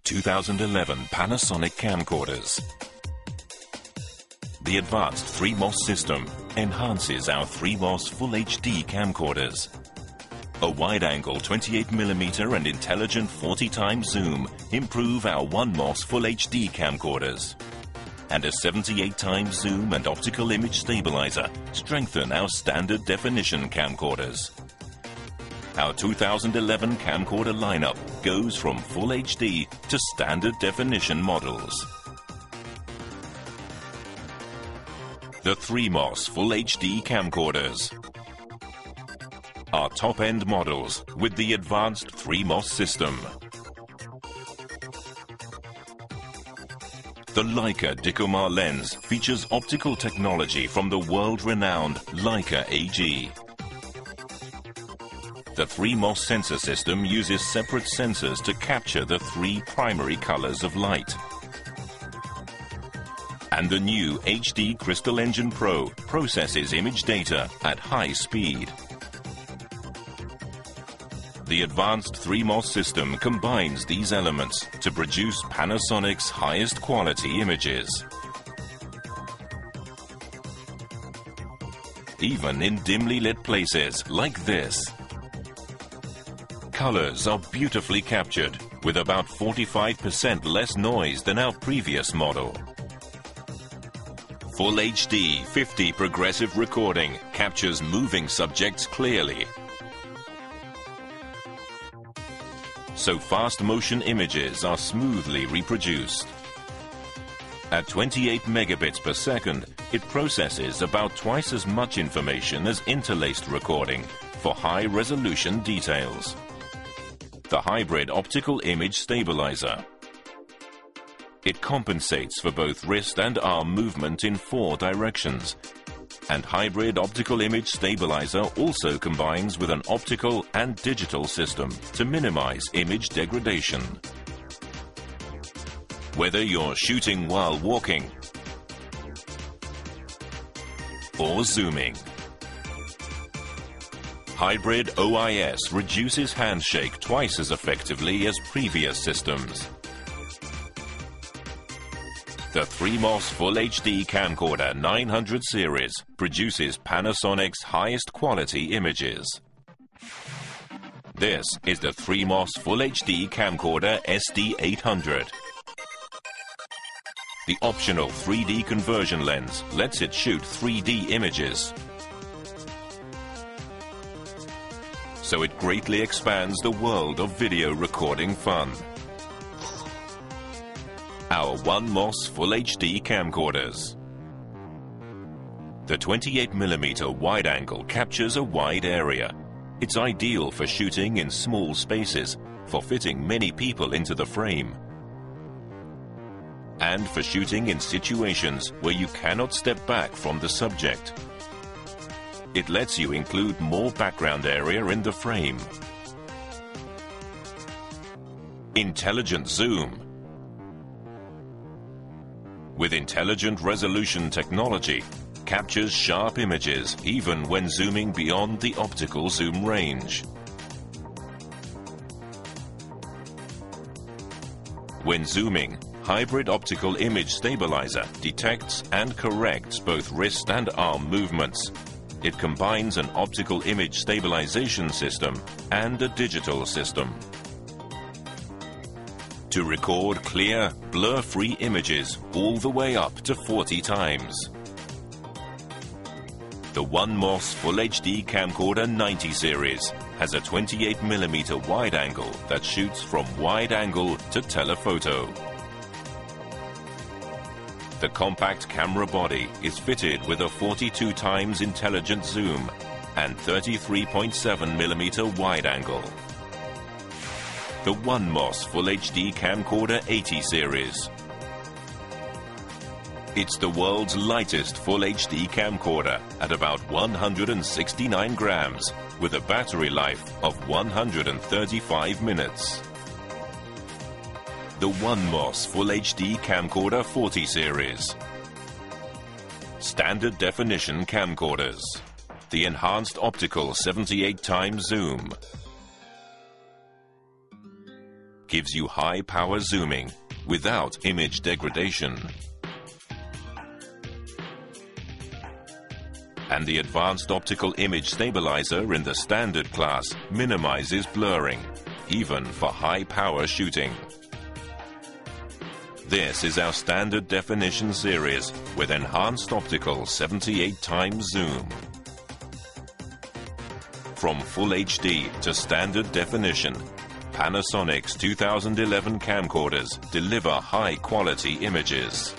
2011 Panasonic camcorders. The advanced 3MOS system enhances our 3MOS Full HD camcorders. A wide-angle 28mm and intelligent 40x zoom improve our 1MOS Full HD camcorders. And a 78x zoom and optical image stabilizer strengthen our standard definition camcorders. Our 2011 camcorder lineup goes from Full HD to standard definition models. The 3MOS Full HD camcorders are top-end models with the advanced 3MOS system. The Leica Dicomar lens features optical technology from the world-renowned Leica AG. The 3MOS sensor system uses separate sensors to capture the three primary colors of light. And the new HD Crystal Engine Pro processes image data at high speed. The advanced 3MOS system combines these elements to produce Panasonic's highest quality images. Even in dimly lit places like this. Colors are beautifully captured with about 45% less noise than our previous model. Full HD 50 progressive recording captures moving subjects clearly. So fast motion images are smoothly reproduced. At 28 megabits per second, it processes about twice as much information as interlaced recording for high resolution details. The hybrid optical image stabilizer. It compensates for both wrist and arm movement in 4 directions. And hybrid optical image stabilizer also combines with an optical and digital system to minimize image degradation. Whether you're shooting while walking or zooming, hybrid OIS reduces handshake twice as effectively as previous systems. The 3MOS Full HD Camcorder 900 series produces Panasonic's highest quality images. This is the 3MOS Full HD Camcorder SD800. The optional 3D conversion lens lets it shoot 3D images. So it greatly expands the world of video recording fun. Our 1MOS Full HD camcorders. The 28mm wide angle captures a wide area. It's ideal for shooting in small spaces, for fitting many people into the frame, and for shooting in situations where you cannot step back from the subject. It lets you include more background area in the frame. Intelligent zoom. With intelligent resolution technology, captures sharp images even when zooming beyond the optical zoom range. When zooming, hybrid optical image stabilizer detects and corrects both wrist and arm movements. It combines an optical image stabilization system and a digital system to record clear, blur-free images all the way up to 40 times. The 1MOS Full HD Camcorder 90 series has a 28mm wide angle that shoots from wide angle to telephoto. The compact camera body is fitted with a 42x intelligent zoom and 33.7mm wide angle. The 1MOS Full HD Camcorder 80 series. It's the world's lightest Full HD camcorder at about 169 grams with a battery life of 135 minutes. The 1MOS Full HD Camcorder 40 series. Standard definition camcorders. The enhanced optical 78x zoom. gives you high power zooming without image degradation. And the advanced optical image stabilizer in the standard class minimizes blurring, even for high power shooting. This is our standard definition series with enhanced optical 78 times zoom. From full HD to standard definition, Panasonic's 2011 camcorders deliver high quality images.